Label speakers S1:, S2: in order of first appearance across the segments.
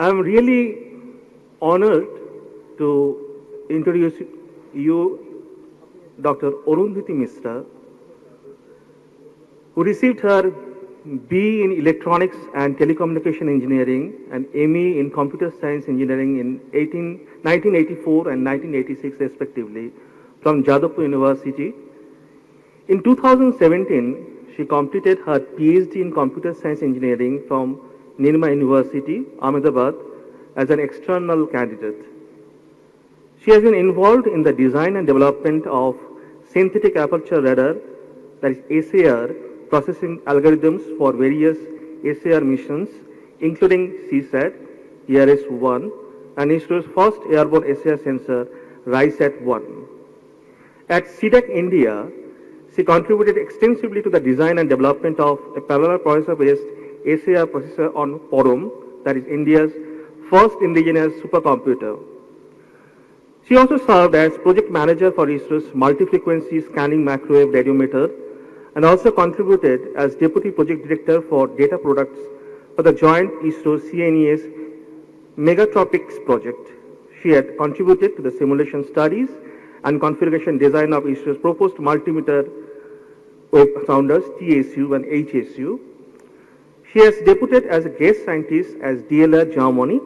S1: I'm really honored to introduce you Dr. Arundhati Mishra, who received her B in Electronics and Telecommunication Engineering and ME in Computer Science Engineering in 1984 and 1986 respectively from Jadavpur University. In 2017, she completed her PhD in Computer Science Engineering from Nirma University, Ahmedabad, as an external candidate. She has been involved in the design and development of synthetic aperture radar, that is SAR, processing algorithms for various SAR missions, including CSAT, ERS-1, and ISRO's first airborne SAR sensor, RISAT-1. At CDAC India, she contributed extensively to the design and development of a parallel processor-based SAR processor on Param, that is India's first indigenous supercomputer. She also served as project manager for ISRO's multi-frequency scanning microwave radiometer and also contributed as deputy project director for data products for the joint ISRO-CNES Megatropics project. She had contributed to the simulation studies and configuration design of ISRO's proposed multimeter wave sounders TSU and HSU. She has deputed as a guest scientist as DLR Germany,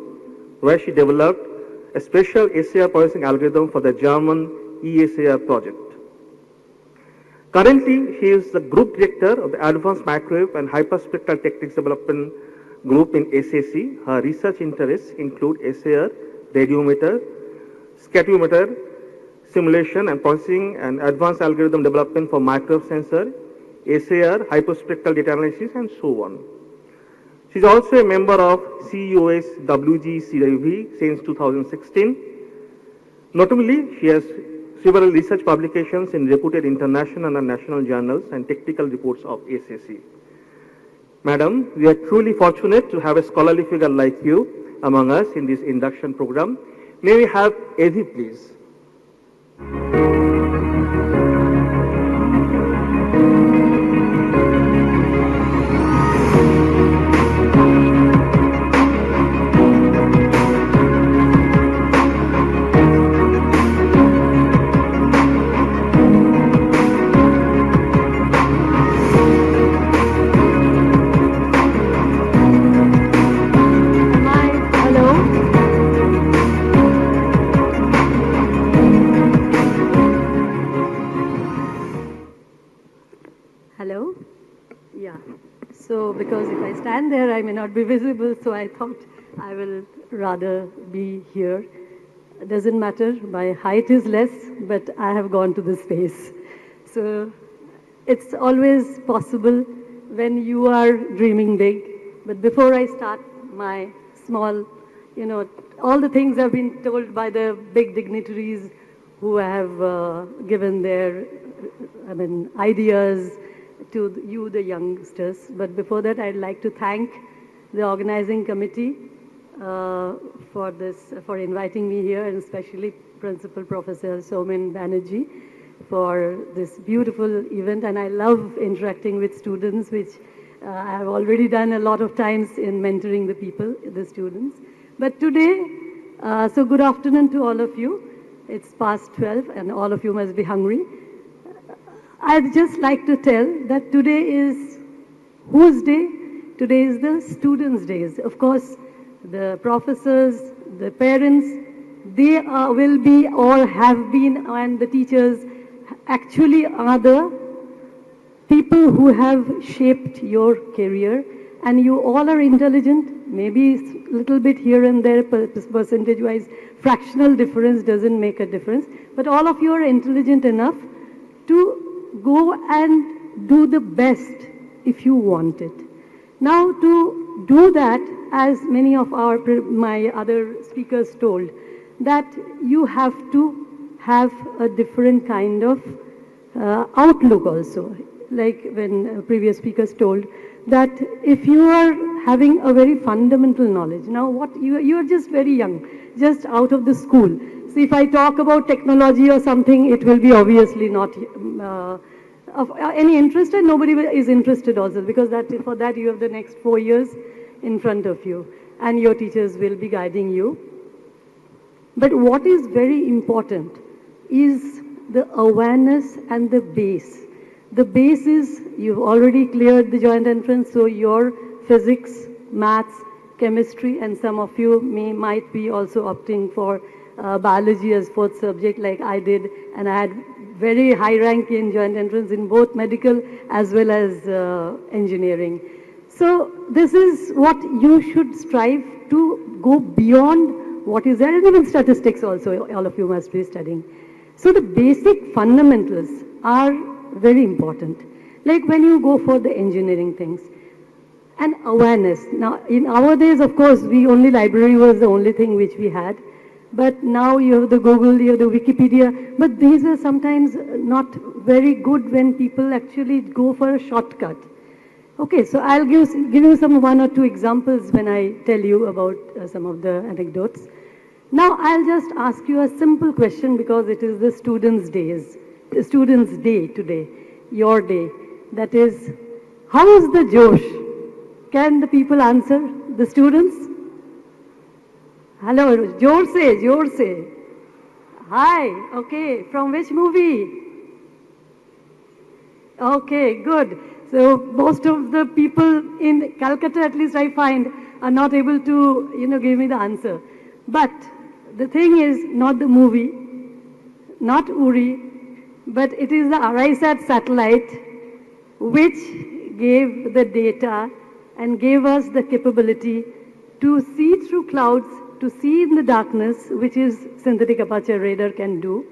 S1: where she developed a special SAR processing algorithm for the German ESAR project. Currently, she is the group director of the Advanced Microwave and Hyperspectral Techniques Development Group in SAC. Her research interests include SAR, radiometer, scatometer, simulation and processing and advanced algorithm development for microwave sensor, SAR, hyperspectral data analysis, and so on. She is also a member of CEOS WGCW since 2016. Notably, she has several research publications in reputed international and national journals and technical reports of SAC. Madam, we are truly fortunate to have a scholarly figure like you among us in this induction program. May we have Evi, please?
S2: Hello? Yeah. So, because if I stand there, I may not be visible, so I thought I will rather be here. It doesn't matter, my height is less, but I have gone to this space. So, it's always possible when you are dreaming big. But before I start my small, all the things have been told by the big dignitaries who have given their, ideas to you, the youngsters. But before that, I'd like to thank the organizing committee for inviting me here, and especially Principal Professor Somin Banerjee for this beautiful event. And I love interacting with students, which I have already done a lot of times in mentoring the people, the students. But today, so good afternoon to all of you. It's past 12 and all of you must be hungry. I'd just like to tell that today is whose day? Today is the students' days. Of course, the professors, the parents, they will be or have been, and the teachers actually are the people who have shaped your career. And you all are intelligent, maybe a little bit here and there, percentage-wise, fractional difference doesn't make a difference. But all of you are intelligent enough to go and do the best if you want it. Now, to do that, as many of my other speakers told, that you have to have a different kind of outlook also. Like when previous speakers told, that if you are having a very fundamental knowledge, now you are just very young, just out of the school. So if I talk about technology or something, it will be obviously not of any interest, and nobody is interested also, because for that you have the next 4 years. in front of you, and your teachers will be guiding you. But what is very important is the awareness and the base. The base is you've already cleared the joint entrance, so your physics, maths, chemistry, and some of you might be also opting for biology as fourth subject like I did, and I had very high rank in joint entrance in both medical as well as engineering. So this is what you should strive to go beyond what is there, and even statistics also, all of you must be studying. So the basic fundamentals are very important. Like when you go for the engineering things, and awareness. Now, in our days, of course, library was the only thing which we had. But now you have the Google, you have the Wikipedia. But these are sometimes not very good when people actually go for a shortcut. Okay, so I'll give you some one or two examples when I tell you about some of the anecdotes. Now, I'll just ask you a simple question because it is the Students' Day today, your day. That is, how is the Josh? Can the people answer? The students? Hello, जोर से. Hi, okay. From which movie? Okay, good. So most of the people in Calcutta, at least I find, are not able to, give me the answer. But the thing is not the movie, not Uri, but it is the ARISAT satellite which gave the data and gave us the capability to see through clouds, to see in the darkness, which is synthetic aperture radar can do.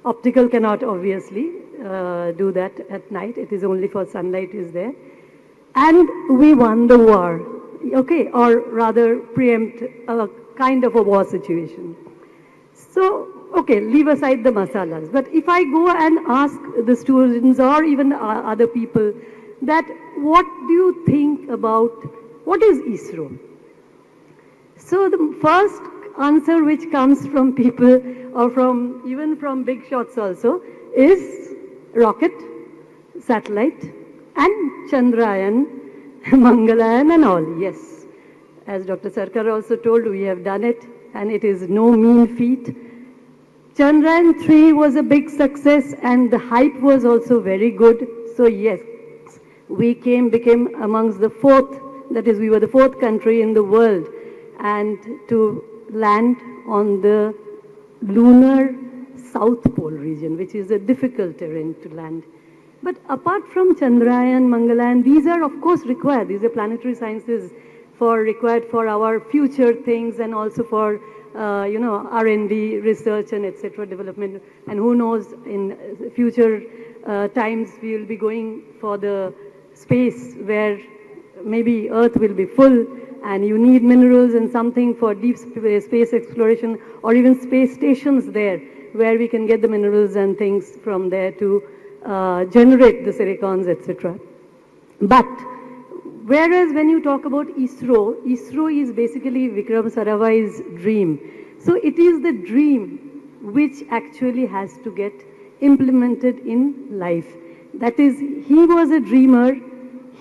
S2: Optical cannot obviously do that at night. It is only for sunlight is there. And we won the war, okay, or rather preempt a kind of a war situation. So, okay, leave aside the masalas. But if I go and ask the students or even other people that what do you think about, what is ISRO? So the first answer which comes from people or even from big shots also is rocket, satellite and Chandrayaan, Mangalayaan and all, yes. As Dr. Sarkar also told, we have done it and it is no mean feat. Chandrayaan 3 was a big success and the hype was also very good. So yes, we became amongst the fourth, that is we were the fourth country in the world and to land on the lunar South Pole region, which is a difficult terrain to land. But apart from Chandrayaan, Mangalayaan, these are of course required. These are planetary sciences required for our future things and also for R&D, research and etc. development. And who knows, in future times we will be going for the space where maybe Earth will be full and you need minerals and something for deep space exploration or even space stations there where we can get the minerals and things from there to generate the silicons, etc. But whereas when you talk about ISRO, ISRO is basically Vikram Sarabhai's dream. So it is the dream which actually has to get implemented in life. That is, he was a dreamer.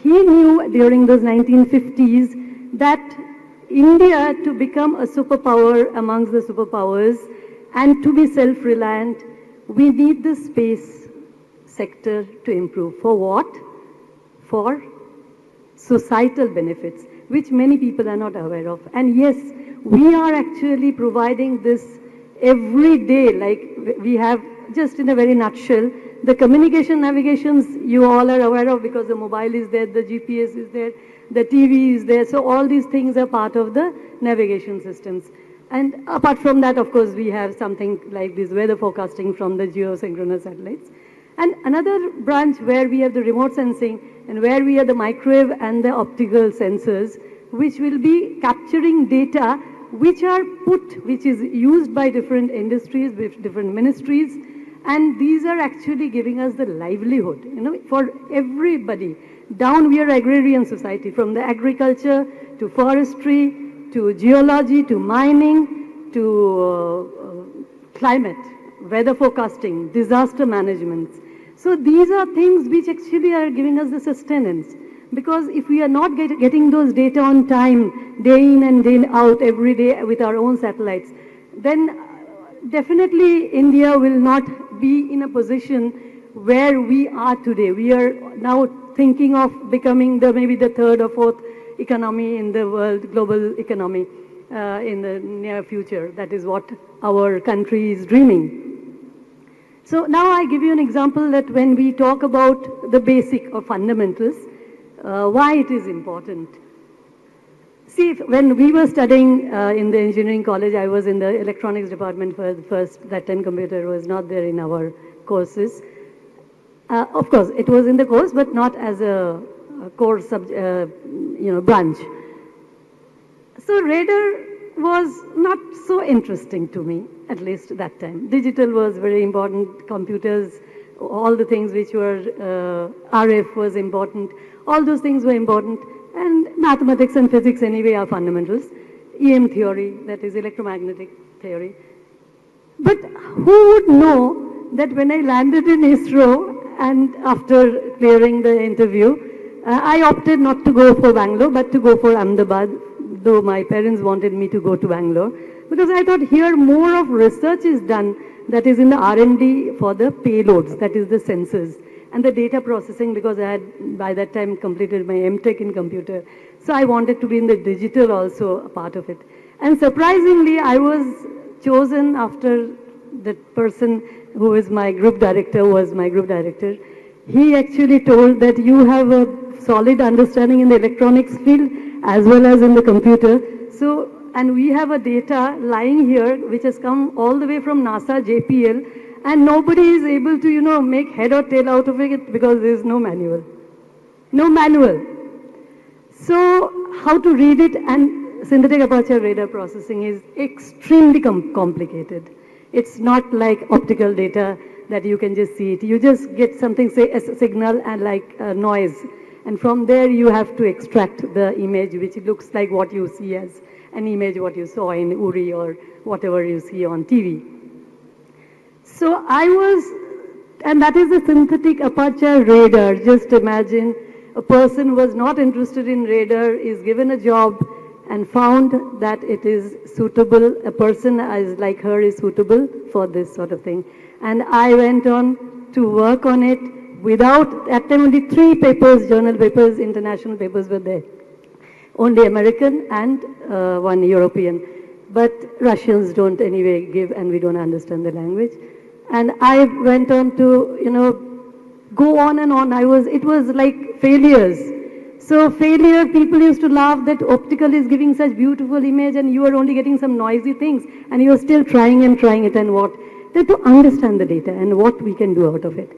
S2: He knew during those 1950s that India to become a superpower amongst the superpowers and to be self-reliant, we need the space sector to improve. For what? For societal benefits, which many people are not aware of. And yes, we are actually providing this every day, like we have, just in a very nutshell, the communication navigations you all are aware of because the mobile is there, the GPS is there, the TV is there. So all these things are part of the navigation systems. And apart from that, of course, we have something like this weather forecasting from the geosynchronous satellites. And another branch where we have the remote sensing and where we have the microwave and the optical sensors, which will be capturing data which is used by different industries, with different ministries, and these are actually giving us the livelihood, for everybody. Down we are agrarian society, from the agriculture to forestry, to geology, to mining, to climate, weather forecasting, disaster management. So these are things which actually are giving us the sustenance. Because if we are not getting those data on time, day in and day out, every day with our own satellites, then definitely India will not be in a position where we are today. We are now thinking of becoming maybe the third or fourth economy in the world, global economy in the near future. That is what our country is dreaming. So now I give you an example that when we talk about the basic or fundamentals, why it is important. See, when we were studying in the engineering college, I was in the electronics department for the first. That time computer was not there in our courses. Of course, it was in the course, but not as a core branch. So radar was not so interesting to me, at least that time. Digital was very important, computers, all the things which were, RF was important, all those things were important, and mathematics and physics anyway are fundamentals. EM theory, that is electromagnetic theory. But who would know that when I landed in ISRO and after clearing the interview, I opted not to go for Bangalore, but to go for Ahmedabad, though my parents wanted me to go to Bangalore, because I thought here more of research is done that is in the R&D for the payloads, that is the sensors, and the data processing, because I had by that time completed my MTech in computer. So I wanted to be in the digital also a part of it. And surprisingly, I was chosen after the person who is my group director was my group director. He actually told that you have a solid understanding in the electronics field as well as in the computer. So, and we have a data lying here which has come all the way from NASA, JPL, and nobody is able to, make head or tail out of it because there is no manual. No manual. So, how to read it, and synthetic aperture radar processing is extremely complicated. It's not like optical data that you can just see it. You just get something, say a signal and like a noise. And from there you have to extract the image which looks like what you see as an image what you saw in URI or whatever you see on TV. So and that is the synthetic aperture radar. Just imagine a person who was not interested in radar is given a job and found that it is suitable, a person as like her is suitable for this sort of thing. And I went on to work on it without, at time only 3 papers, journal papers, international papers were there. Only American and 1 European. But Russians don't anyway give, and we don't understand the language. And I went on to, go on and on. It was like failures. So failure, people used to laugh that optical is giving such beautiful image and you are only getting some noisy things and you are still trying and trying it, and what? Then to understand the data and what we can do out of it.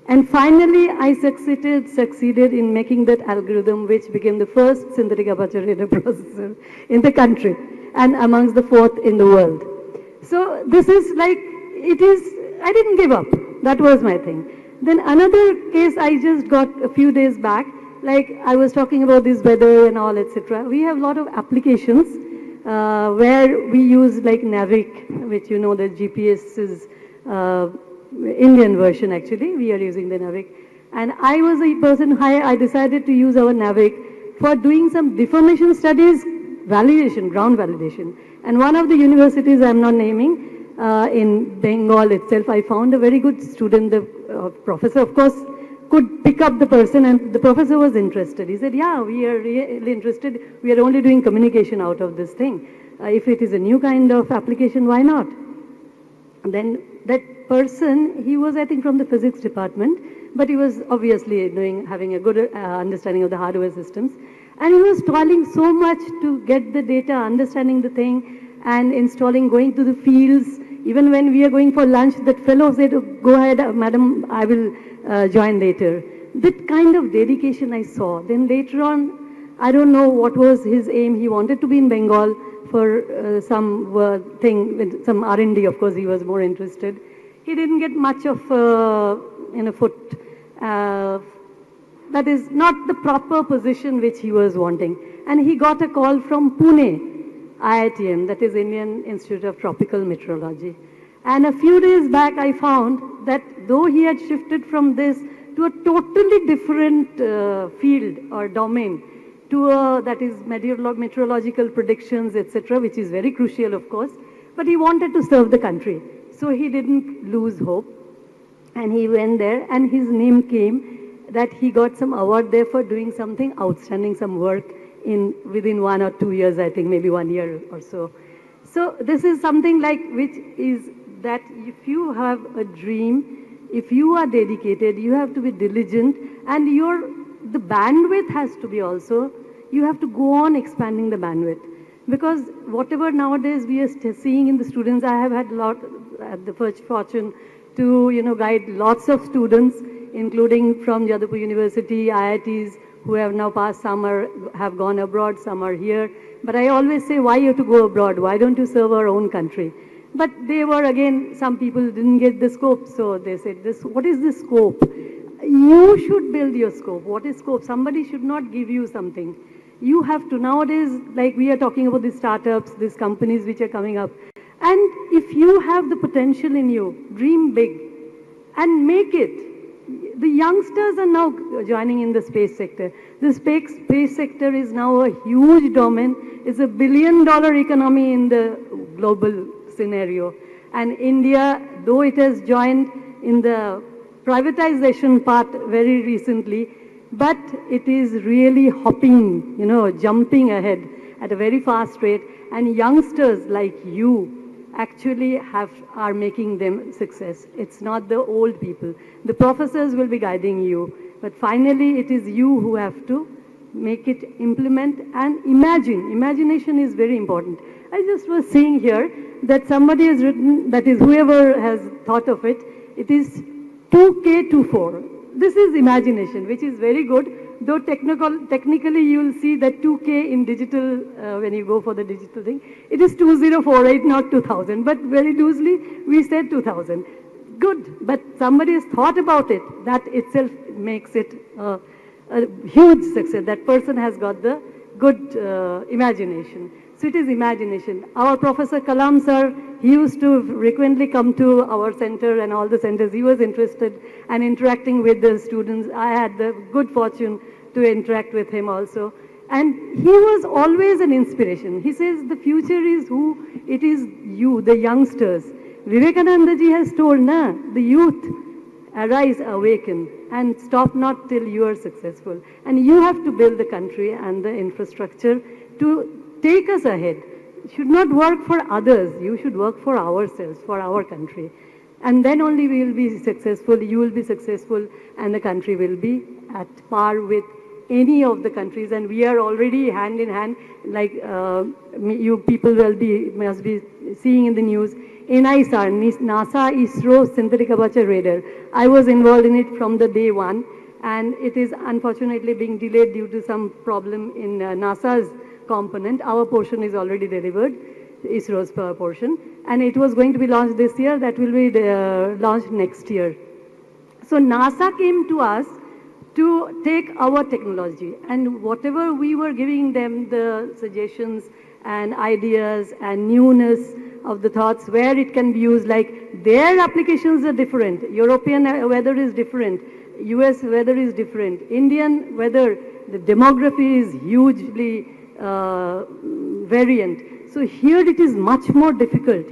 S2: And finally, I succeeded in making that algorithm which became the first synthetic aperture radar processor in the country and amongst the 4th in the world. So this is like, I didn't give up. That was my thing. Then another case I just got a few days back, like I was talking about this weather and all, etc. We have a lot of applications where we use like Navic, which the GPS is Indian version actually. We are using the Navic. And I was a person, I decided to use our Navic for doing some deformation studies, validation, ground validation. And one of the universities I'm not naming, in Bengal itself, I found a very good student, the professor, of course, could pick up the person, and the professor was interested. He said, yeah, we are really interested. We are only doing communication out of this thing. If it is a new kind of application, why not? And then that person, he was, I think, from the physics department, but he was obviously having a good understanding of the hardware systems. And he was toiling so much to get the data, understanding the thing, and installing, going to the fields. Even when we are going for lunch, that fellow said, oh, go ahead, madam, I will join later. That kind of dedication I saw. Then later on, I don't know what was his aim. He wanted to be in Bengal for some thing, with some R&D, of course, he was more interested. He didn't get much of foot. That is not the proper position which he was wanting. And he got a call from Pune, IITM, that is Indian Institute of Tropical Meteorology. And a few days back I found that though he had shifted from this to a totally different field or domain, to that is meteorological predictions, etc., which is very crucial, of course. But he wanted to serve the country, so he didn't lose hope, and he went there, and his name came that he got some award there for doing something outstanding, some work within 1 or 2 years, I think, maybe 1 year or so. So this is something like which is that if you have a dream, if you are dedicated, you have to be diligent, and the bandwidth has to be also, you have to go on expanding the bandwidth. Because whatever nowadays we are seeing in the students, I have had the first fortune to guide lots of students, including from Jadavpur University, IITs, who have now passed, some have gone abroad, some are here. But I always say, why you have to go abroad? Why don't you serve our own country? But they were, again, some people didn't get the scope, so they said, what is the scope? You should build your scope. What is scope? Somebody should not give you something. You have to, nowadays, like we are talking about these startups, these companies which are coming up. And if you have the potential in you, dream big and make it. The youngsters are now joining in the space sector. The space sector is now a huge domain. It's $1 billion economy in the global scenario. And India, though it has joined in the privatization part very recently, but it is really hopping, jumping ahead at a very fast rate. And youngsters like you actually are making them success. It's not the old people. The professors will be guiding you, but finally it is you who have to make it, implement, and imagine. Imagination is very important. I just was saying here that somebody has written, that is whoever has thought of it, it is 2K24. This is imagination, which is very good, though technically you will see that 2K in digital, when you go for the digital thing, it is 2048, not 2000, but very loosely we said 2000. Good, but somebody has thought about it. That itself makes it a huge success. That person has got the good imagination. So it is imagination. Our Professor Kalam sir, he used to frequently come to our center and all the centers. He was interested and interacting with the students. I had the good fortune to interact with him also. And he was always an inspiration. He says the future is who? It is you, the youngsters. Vivekananda ji has told, the youth, arise, awaken, and stop not till you are successful. And you have to build the country and the infrastructure to take us ahead. You should not work for others. You should work for ourselves, for our country. And then only we will be successful, you will be successful, and the country will be at par with any of the countries. And we are already hand in hand, like you people must be seeing in the news, NISR, NASA ISRO Synthetic Aperture Radar. I was involved in it from the day one, and it is unfortunately being delayed due to some problem in NASA's component. Our portion is already delivered, ISRO's portion, and it was going to be launched this year. That will be launched next year. So NASA came to us to take our technology, and whatever we were giving them, the suggestions and ideas and newness of the thoughts, where it can be used, like their applications are different. European weather is different. US weather is different. Indian weather, the demography is hugely variant. So here it is much more difficult,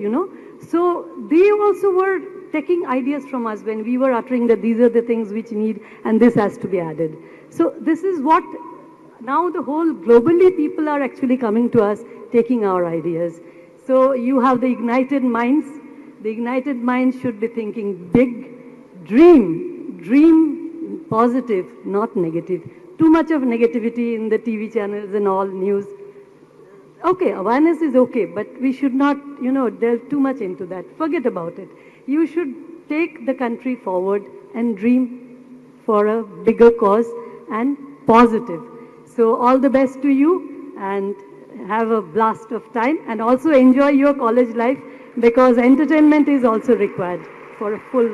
S2: So they also were taking ideas from us when we were uttering that these are the things which need and this has to be added. So this is what now the whole globally people are actually coming to us, taking our ideas. So you have the ignited minds. The ignited minds should be thinking big, dream positive, not negative. Too much of negativity in the TV channels and all news. Okay, awareness is okay, but we should not, delve too much into that. Forget about it. You should take the country forward and dream for a bigger cause and positive. So all the best to you and have a blast of time, and also enjoy your college life, because entertainment is also required for a full